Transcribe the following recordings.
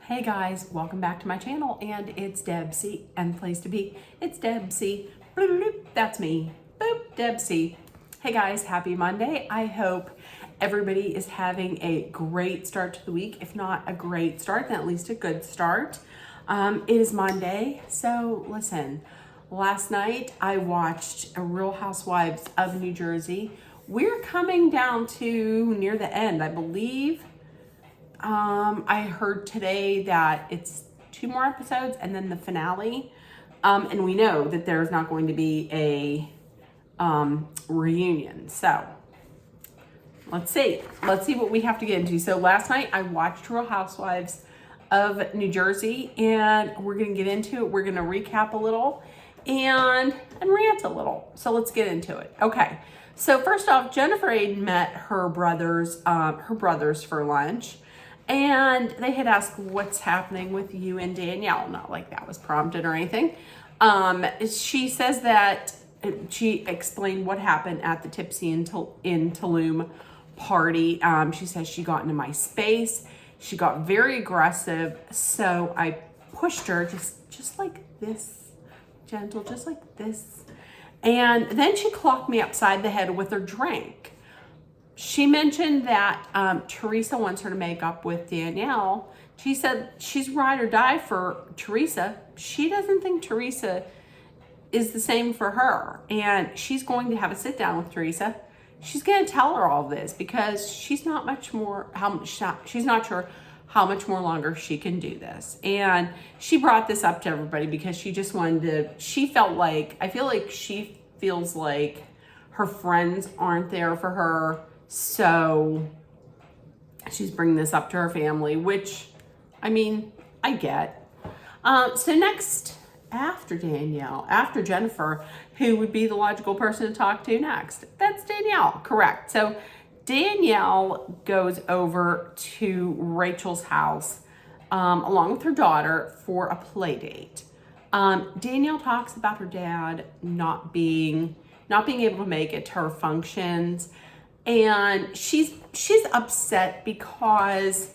Hey guys, welcome back to my channel, and it's Debsy, and the place to be, it's Debsy. Bloop, bloop, that's me. Boop, Debsy. Hey guys, happy Monday. I hope everybody is having a great start to the week. If not a great start, then at least a good start. It is Monday, so listen. Last night I watched a Real Housewives of New Jersey. We're coming down to near the end, I believe. I heard today that it's 2 more episodes and then the finale. And we know that there's not going to be a reunion. So let's see what we have to get into. So last night I watched Real Housewives of New Jersey, and we're going to get into it. We're going to recap a little and rant a little. So let's get into it. Okay. So first off, Jennifer Aydin met her brothers for lunch. And they had asked, what's happening with you and Danielle? Not like that was prompted or anything. She says that she explained what happened at the Tipsy in Tulum party. She says she got into my space. She got very aggressive. So I pushed her just like this, gentle, just like this. And then she clocked me upside the head with her drink. She mentioned that Teresa wants her to make up with Danielle. She said she's ride or die for Teresa. She doesn't think Teresa is the same for her. And she's going to have a sit down with Teresa. She's going to tell her all this because she's not she's not sure how much more longer she can do this. And she brought this up to everybody because she just wanted to, I feel like she feels like her friends aren't there for her. So she's bringing this up to her family, which, I mean, I get. So next, after Jennifer, who would be the logical person to talk to next? That's Danielle, correct. So Danielle goes over to Rachel's house along with her daughter for a play date. Danielle talks about her dad not being able to make it to her functions. And she's upset because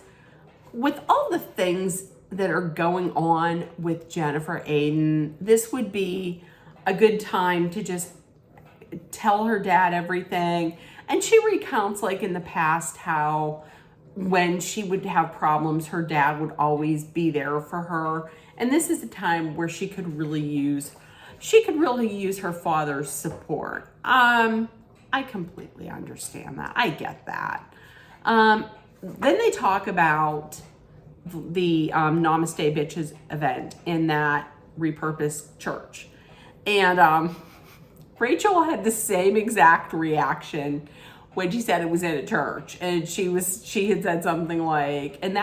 with all the things that are going on with Jennifer Aydin, this would be a good time to just tell her dad everything. And she recounts, like in the past, how when she would have problems, her dad would always be there for her. And this is a time where she could really use her father's support. I completely understand that. I get that. Then they talk about the Namaste Bitches event in that repurposed church. And Rachel had the same exact reaction when she said it was in a church. And she had said something like, and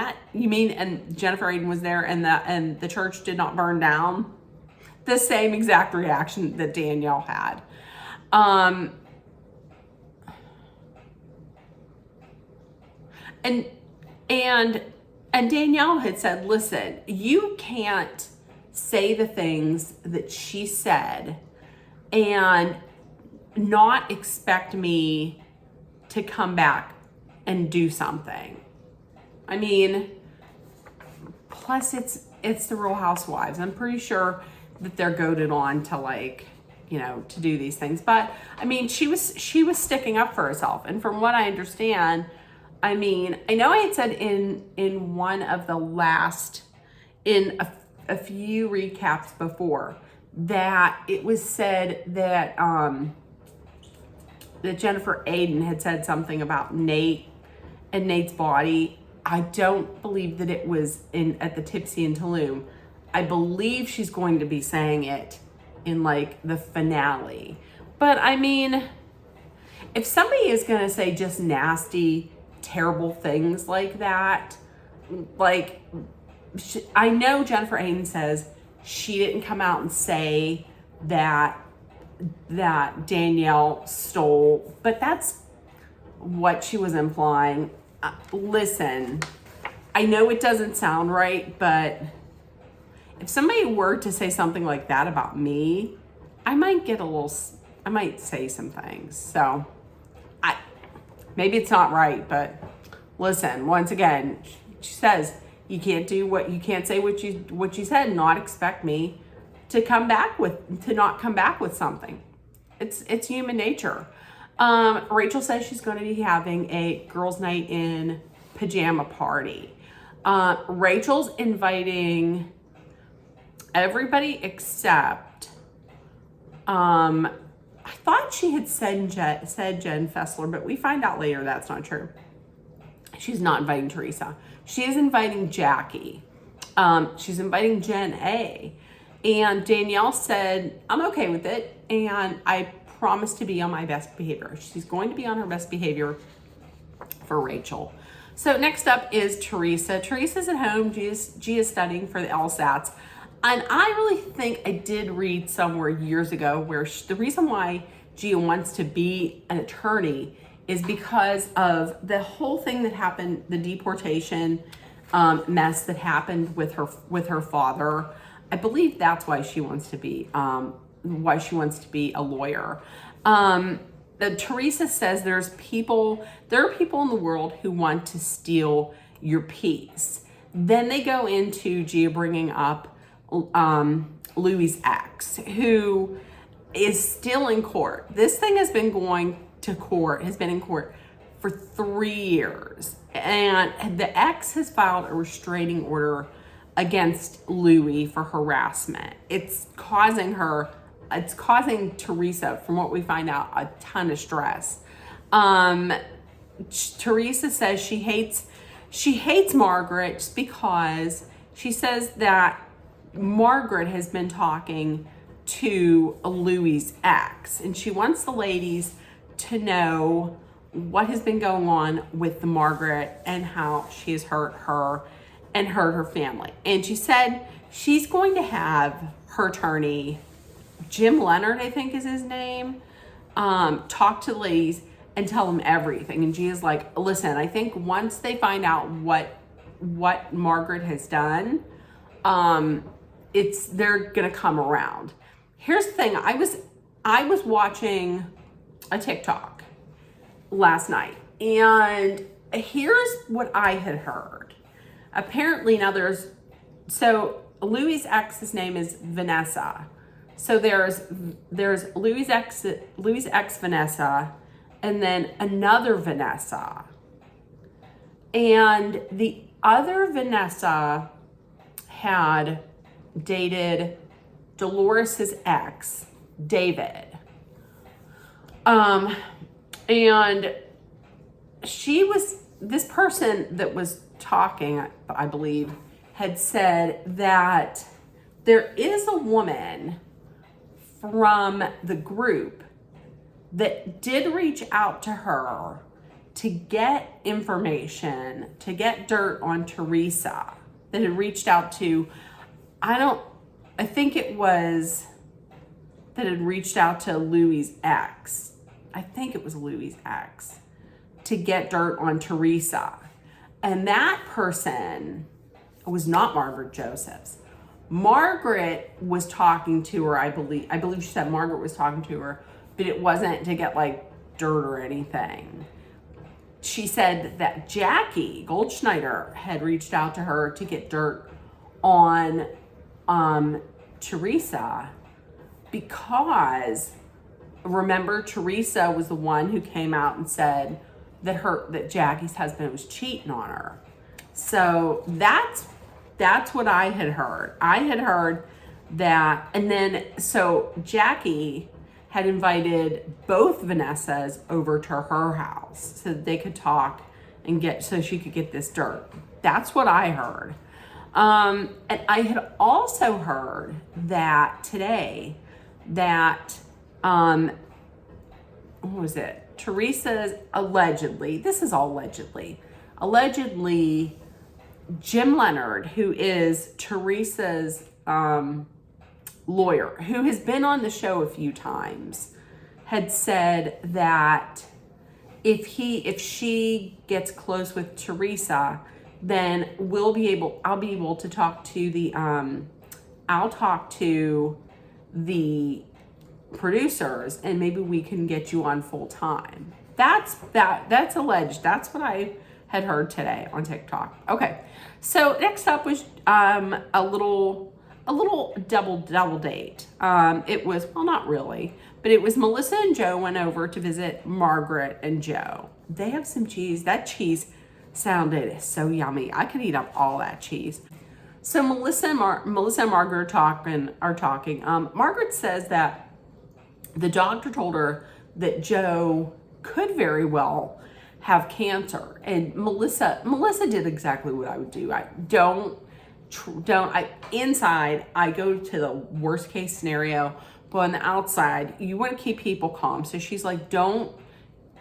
Jennifer Aydin was there and the church did not burn down? The same exact reaction that Danielle had. And Danielle had said, listen, you can't say the things that she said and not expect me to come back and do something. I mean, plus it's the Real Housewives. I'm pretty sure that they're goaded on to to do these things. But I mean, she was sticking up for herself. And from what I understand, I mean, I know I had said in one of the in a few recaps before that it was said that that Jennifer Aydin had said something about Nate and Nate's body. I don't believe that it was at the Tipsy in Tulum. I believe she's going to be saying it in like the finale. But I mean, if somebody is going to say just nasty, terrible things like that, I know Jennifer Aydin says she didn't come out and say that Danielle stole, but that's what she was implying. Listen, I know it doesn't sound right, but if somebody were to say something like that about me, I might say some things. So maybe it's not right, but listen, once again, she says You can't say what you said and not expect me to not come back with something. It's human nature. Rachel says she's going to be having a girls' night in pajama party. Rachel's inviting everybody except, I thought she had said Jen Fessler, but we find out later that's not true. She's not inviting Teresa. She is inviting Jackie. She's inviting Jen A. And Danielle said, I'm okay with it. And I promise to be on my best behavior. She's going to be on her best behavior for Rachel. So next up is Teresa. Teresa's at home. Gia is studying for the LSATs. And I really think I did read somewhere years ago where the reason why Gia wants to be an attorney is because of the whole thing that happened, the deportation mess that happened with her father. I believe that's why she wants to be a lawyer. Teresa says there are people in the world who want to steal your peace. Then they go into Gia bringing up Louis' ex, who is still in court. This thing has been in court for 3 years. And the ex has filed a restraining order against Louis for harassment. It's causing Teresa, from what we find out, a ton of stress. Teresa says she hates Margaret just because she says that Margaret has been talking to Louis' ex, and she wants the ladies to know what has been going on with Margaret and how she has hurt her and hurt her family. And she said she's going to have her attorney, Jim Leonard, I think is his name, talk to the ladies and tell them everything. And Gia's like, listen, I think once they find out what Margaret has done, they're gonna come around. Here's the thing, I was watching a TikTok last night, and here's what I had heard. Apparently now Louis' ex's name is Vanessa. So there's Louis' ex Vanessa, and then another Vanessa. And the other Vanessa had dated Dolores' ex, David. And this person that was talking, I believe, had said that there is a woman from the group that did reach out to her to get information, to get dirt on Teresa, that had reached out to, I think it was that had reached out to Louis' ex. I think it was Louis' ex, to get dirt on Teresa. And that person was not Margaret Josephs. Margaret was talking to her, I believe she said Margaret was talking to her, but it wasn't to get like dirt or anything. She said that Jackie Goldschneider had reached out to her to get dirt on Teresa, because remember, Teresa was the one who came out and said that Jackie's husband was cheating on her. So that's what I had heard. I had heard that, and then so Jackie had invited both Vanessas over to her house so that they could talk and so she could get this dirt. That's what I heard. And I had also heard that today that, what was it? Teresa's allegedly, this is all allegedly, Jim Leonard, who is Teresa's lawyer, who has been on the show a few times, had said that if she gets close with Teresa, then I'll be able to talk to I'll talk to the producers, and maybe we can get you on full time. That's alleged. That's what I had heard today on TikTok. Okay, so next up was a little double date. It was, well, not really, but it was Melissa and Joe went over to visit Margaret and Joe. They have some cheese. That cheese sounded so yummy. I could eat up all that cheese. So Melissa and Margaret are talking. Margaret says that the doctor told her that Joe could very well have cancer, and Melissa did exactly what I would do. Inside I go to the worst case scenario, but on the outside you want to keep people calm. So she's like,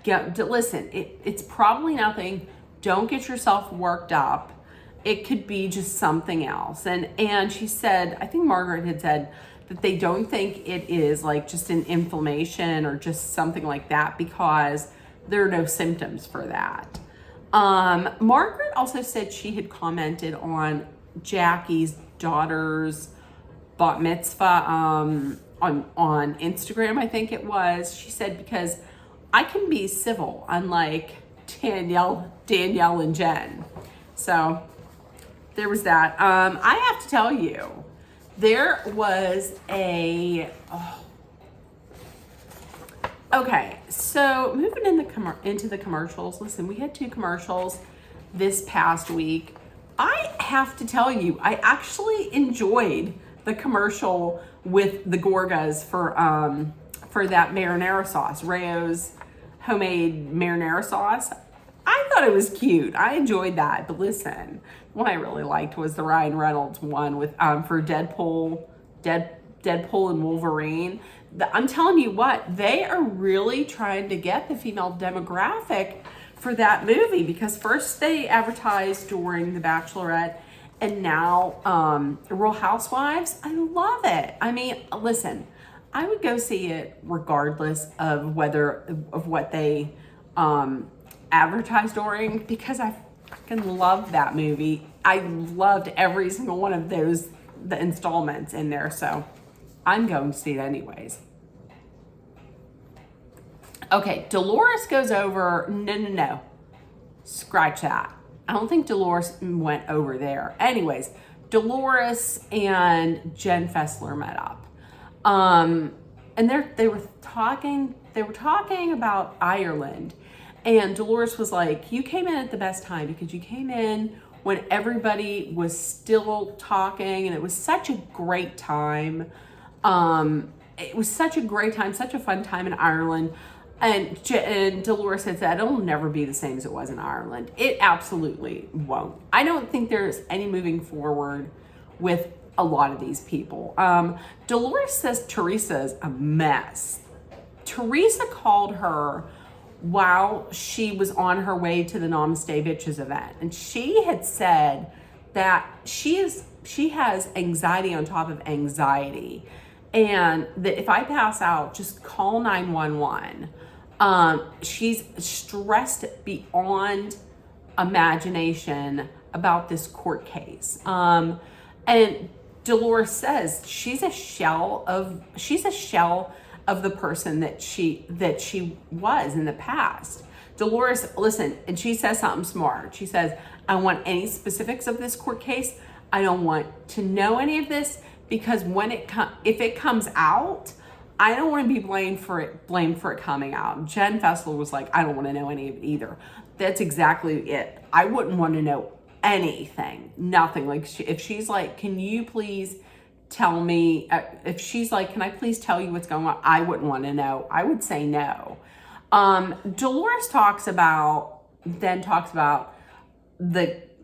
listen, it's probably nothing. Don't get yourself worked up. It could be just something else. And she said, I think Margaret had said that they don't think it is like just an inflammation or just something like that because there are no symptoms for that. Margaret also said she had commented on Jackie's daughter's bat mitzvah on Instagram, I think it was. She said, because I can be civil, unlike Danielle and Jen. So there was that. I have to tell you, there was okay, so moving into the commercials. Listen, we had 2 commercials this past week. I have to tell you, I actually enjoyed the commercial with the Gorgas for that marinara sauce, Rayo's homemade marinara sauce. I thought it was cute. I enjoyed that. But listen, what I really liked was the Ryan Reynolds one with for Deadpool and Wolverine. I'm telling you what, they are really trying to get the female demographic for that movie, because first they advertised during The Bachelorette and now Real Housewives. I love it. I mean, listen, I would go see it regardless of what they advertised during, because I fucking love that movie. I loved every single one of the installments in there, so I'm going to see it anyways. Okay, Dolores goes over. No. Scratch that. I don't think Dolores went over there. Anyways, Dolores and Jen Fessler met up. And they were talking about Ireland. And Dolores was like, you came in at the best time, because you came in when everybody was still talking, and it was such a great time. It was such a great time, such a fun time in Ireland. And Dolores had said, it'll never be the same as it was in Ireland. It absolutely won't. I don't think there's any moving forward with a lot of these people. Dolores says Teresa's a mess. Teresa called her while she was on her way to the Namaste Bitches event. And she had said that she has anxiety on top of anxiety. And that if I pass out, just call 911. She's stressed beyond imagination about this court case. And Dolores says she's a shell of the person that she was in the past. Dolores, listen, and she says something smart. She says, I want any specifics of this court case. I don't want to know any of this, because if it comes out, I don't want to be blamed for it coming out. Jen Fessler was like, I don't want to know any of it either. That's exactly it. I wouldn't want to know anything, nothing. Like if she's like, can you please tell me, if she's like, can I please tell you what's going on? I wouldn't want to know. I would say no. Dolores talks about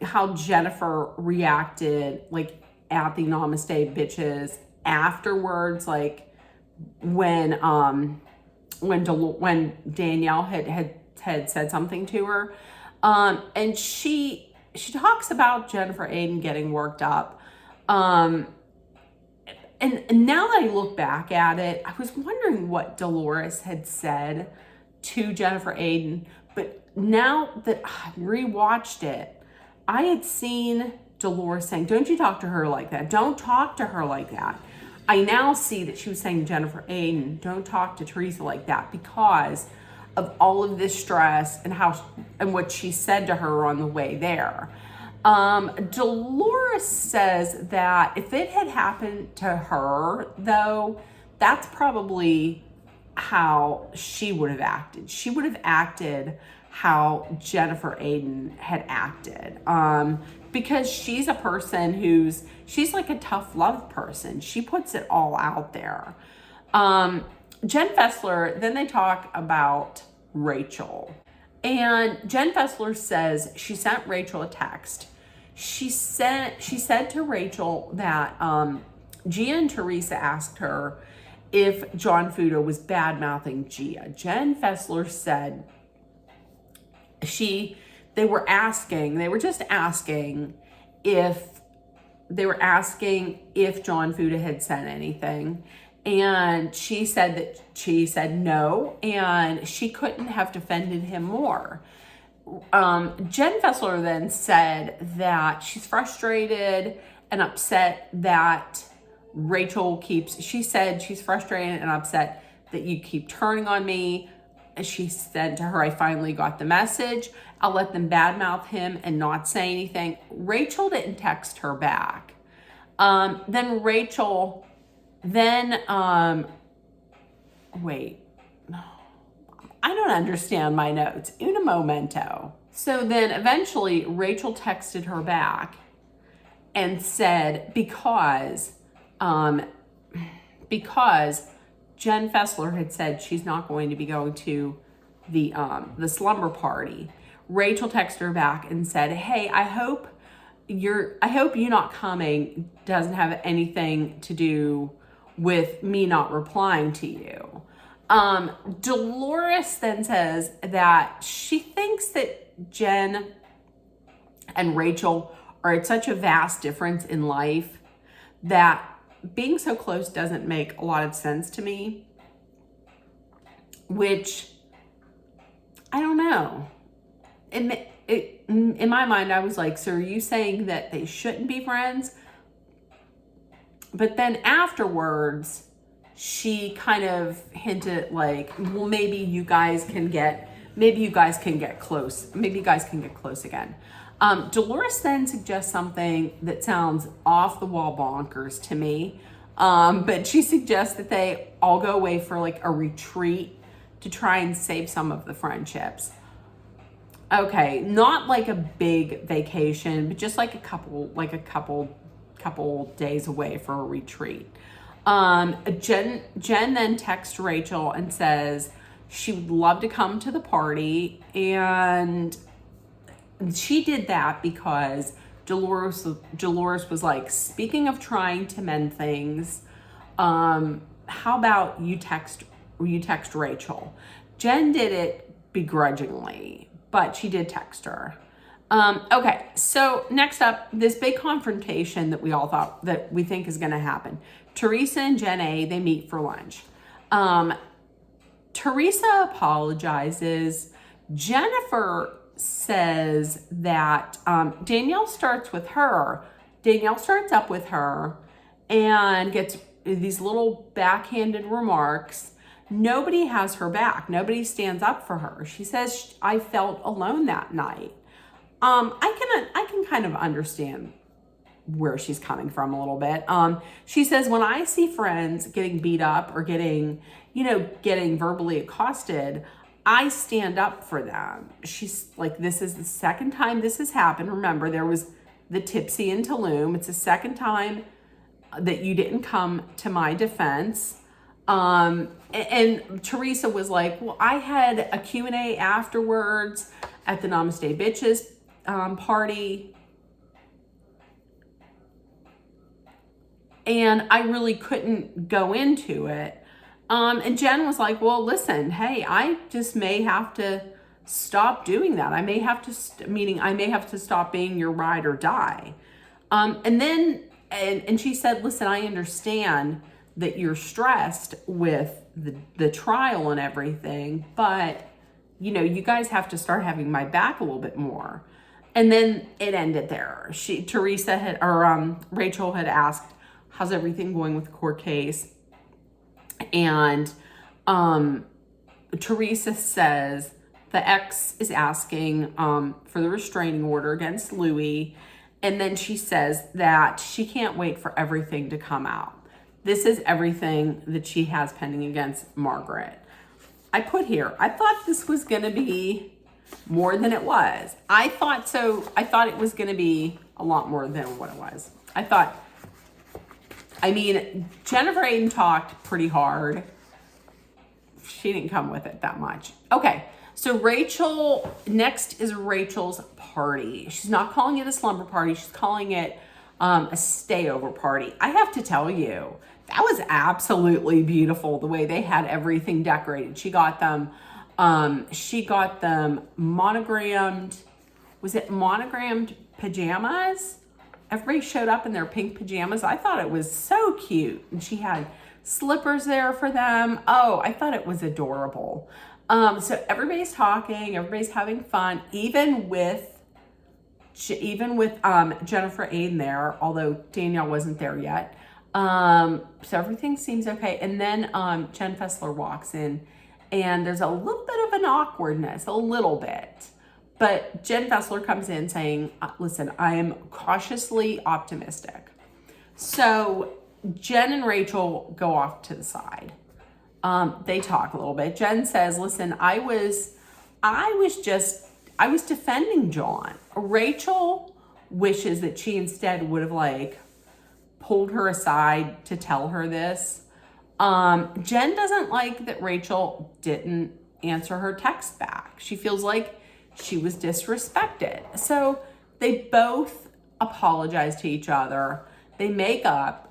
how Jennifer reacted like at the Namaste Bitches afterwards, like when Danielle had said something to her, and she talks about Jennifer Aiden getting worked up, and now that I look back at it, I was wondering what Dolores had said to Jennifer Aiden, but now that I rewatched it, I had seen Dolores saying, don't you talk to her like that. Don't talk to her like that. I now see that she was saying, Jennifer Aiden, don't talk to Teresa like that, because of all of this stress and what she said to her on the way there. Dolores says that if it had happened to her, though, that's probably how she would have acted. She would have acted how Jennifer Aiden had acted. Because she's a person she's like a tough love person. She puts it all out there. Jen Fessler, then they talk about Rachel. And Jen Fessler says she sent Rachel a text. She said to Rachel that Gia and Teresa asked her if John Fuda was bad-mouthing Gia. Jen Fessler said they were just asking if John Fuda had said anything. And she said no, and she couldn't have defended him more. Jen Fessler then said that she's frustrated and upset that she said she's frustrated and upset that you keep turning on me. She said to her, I finally got the message. I'll let them badmouth him and not say anything. Rachel didn't text her back. Wait, I don't understand my notes. Un momento. So then eventually Rachel texted her back and said, because Jen Fessler had said she's not going to be going to the slumber party, Rachel texted her back and said, hey, I hope you not coming doesn't have anything to do with me not replying to you. Dolores then says that she thinks that Jen and Rachel are at such a vast difference in life that being so close doesn't make a lot of sense to me, which I don't know. In my mind, I was like, so are you saying that they shouldn't be friends? But then afterwards, she kind of hinted like, well, maybe you guys can get close. Maybe you guys can get close again. Dolores then suggests something that sounds off the wall bonkers to me. But she suggests that they all go away for like a retreat to try and save some of the friendships. Okay, not like a big vacation, but just like a couple days away for a retreat. Jen then texts Rachel and says she would love to come to the party, and she did that because Dolores was like, speaking of trying to mend things, how about you text Rachel? Jen did it begrudgingly, but she did text her. Okay, so next up, this big confrontation that we think is going to happen. Teresa and Jen A, they meet for lunch. Teresa apologizes. Jennifer says that Danielle starts up with her and gets these little backhanded remarks. Nobody has her back. Nobody stands up for her. She says, I felt alone that night. I can kind of understand where she's coming from a little bit. She says, when I see friends getting beat up or getting verbally accosted, I stand up for them. She's like, this is the second time this has happened. Remember, there was the Tipsy in Tulum. It's the second time that you didn't come to my defense. And Teresa was like, well, I had a Q&A afterwards at the Namaste Bitches party. And I really couldn't go into it. And Jen was like, well, listen, hey, I just may have to stop doing that. I may have to, I may have to stop being your ride or die. And she said, listen, I understand that you're stressed with the trial and everything, but you guys have to start having my back a little bit more. And then it ended there. Rachel had asked, how's everything going with the court case? And Teresa says the ex is asking for the restraining order against Louis. And then she says that she can't wait for everything to come out. This is everything that she has pending against Margaret. I put here, I thought this was going to be more than it was. I thought it was going to be a lot more than what it was. Jennifer Aiden talked pretty hard. She didn't come with it that much. Okay, so next is Rachel's party. She's not calling it a slumber party. She's calling it a stayover party. I have to tell you, that was absolutely beautiful the way they had everything decorated. She got them monogrammed, was it monogrammed pajamas? Everybody showed up in their pink pajamas. I thought it was so cute. And she had slippers there for them. Oh, I thought it was adorable. So everybody's talking, everybody's having fun, even with Jennifer Aiden there, although Danielle wasn't there yet. So everything seems okay. And then Jen Fessler walks in, and there's a little bit of an awkwardness, a little bit. But Jen Fessler comes in saying, listen, I am cautiously optimistic. So Jen and Rachel go off to the side. They talk a little bit. Jen says, listen, I was defending John. Rachel wishes that she instead would have pulled her aside to tell her this. Jen doesn't like that Rachel didn't answer her text back. She feels like she was disrespected. So they both apologize to each other. They make up.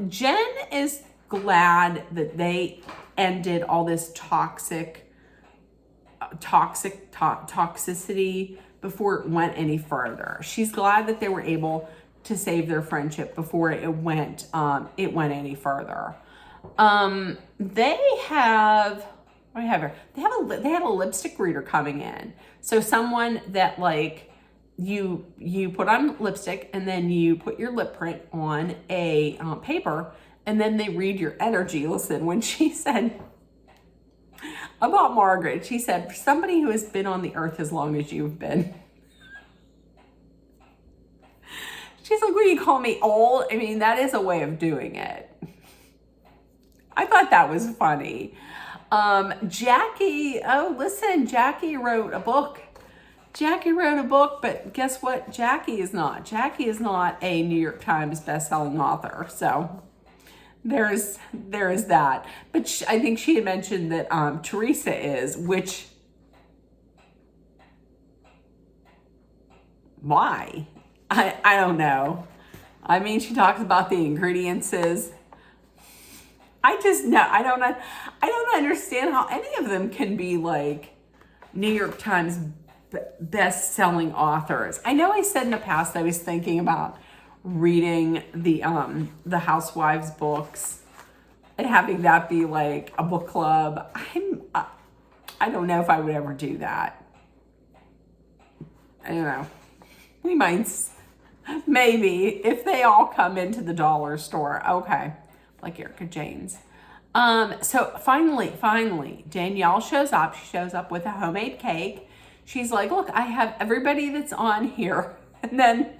Jen is glad that they ended all this toxicity before it went any further. She's glad that they were able to save their friendship before it went any further. They had a lipstick reader coming in. So someone that you put on lipstick and then you put your lip print on a paper and then they read your energy. Listen, when she said about Margaret, she said, for somebody who has been on the earth as long as you've been, she's like, will you call me old? I mean, that is a way of doing it. I thought that was funny. Jackie wrote a book. But guess what? Jackie is not. Jackie is not a New York Times bestselling author. So there is that. But I think she had mentioned that Teresa is, which, why? I don't know. I mean, she talks about the ingredients. I don't understand how any of them can be New York Times best-selling authors. I know I said in the past I was thinking about reading the Housewives books and having that be a book club. I don't know if I would ever do that. I don't know. We might, maybe, if they all come into the dollar store. Okay. Like Erica Jane's. So finally, Danielle shows up. She shows up with a homemade cake. She's like, look, I have everybody that's on here. And then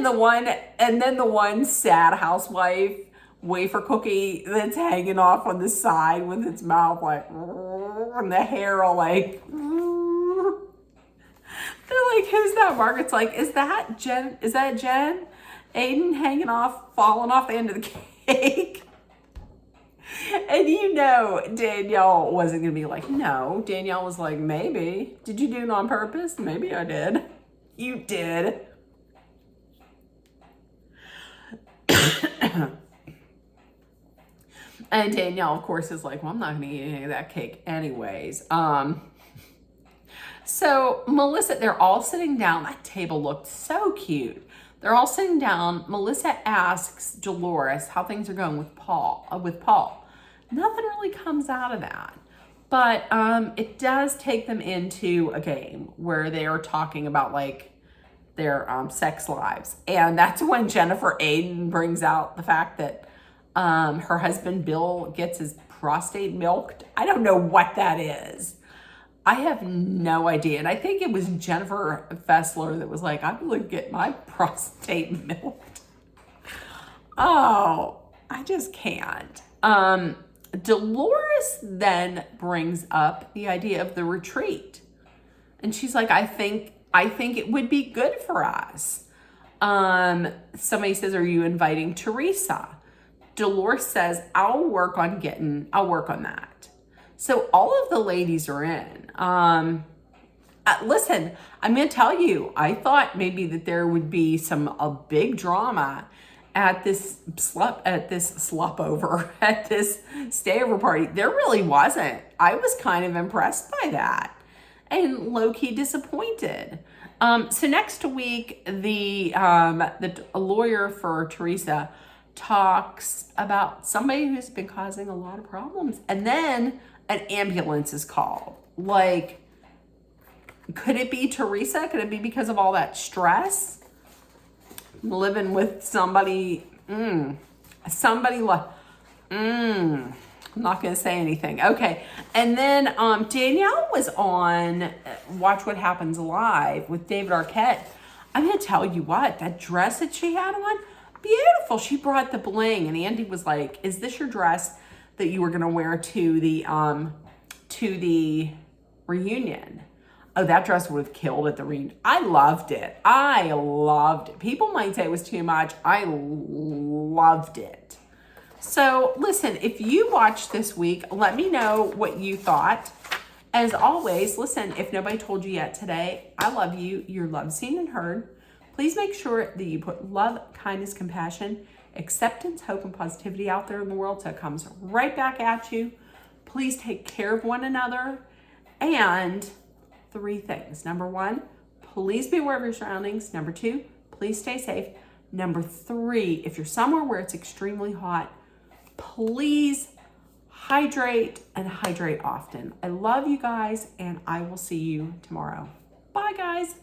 the one sad housewife wafer cookie that's hanging off on the side with its mouth and the hair all they're like, who's that? Margaret's like, is that Jen? Is that Jen? Aiden falling off the end of the cake. And Danielle wasn't going to be like, no. Danielle was like, maybe. Did you do it on purpose? Maybe I did. You did. And Danielle, of course, is like, well, I'm not going to eat any of that cake anyways. So Melissa, they're all sitting down. That table looked so cute. They're all sitting down. Melissa asks Dolores how things are going with Paul. Nothing really comes out of that. But it does take them into a game where they are talking about their sex lives. And that's when Jennifer Aiden brings out the fact that her husband Bill gets his prostate milked. I don't know what that is. I have no idea. And I think it was Jennifer Fessler that was like, I'm going to get my prostate milked. Oh, I just can't. Dolores then brings up the idea of the retreat. And she's like, I think it would be good for us. Somebody says, are you inviting Teresa? Dolores says, I'll work on that. So all of the ladies are in. Listen, I'm going to tell you, I thought maybe that there would be a big drama at this stayover party. There really wasn't. I was kind of impressed by that and low-key disappointed. So next week, the lawyer for Teresa talks about somebody who's been causing a lot of problems, and then an ambulance is called. Like, could it be Teresa? Could it be because of all that stress? Living with somebody, I'm not going to say anything. Okay. And then Danielle was on Watch What Happens Live with David Arquette. I'm going to tell you what, that dress that she had on, beautiful. She brought the bling, and Andy was like, is this your dress that you were going to wear to the reunion? Oh, that dress would have killed at the reunion. I loved it. People might say it was too much. I loved it. So listen, if you watched this week, let me know what you thought. As always, listen, if nobody told you yet today, I love you. You're loved, seen, and heard. Please make sure that you put love, kindness, compassion, acceptance, hope, and positivity out there in the world so it comes right back at you. Please take care of one another. And 3 things. Number 1, please be aware of your surroundings. Number 2, please stay safe. Number 3, if you're somewhere where it's extremely hot, please hydrate and hydrate often. I love you guys, and I will see you tomorrow. Bye, guys.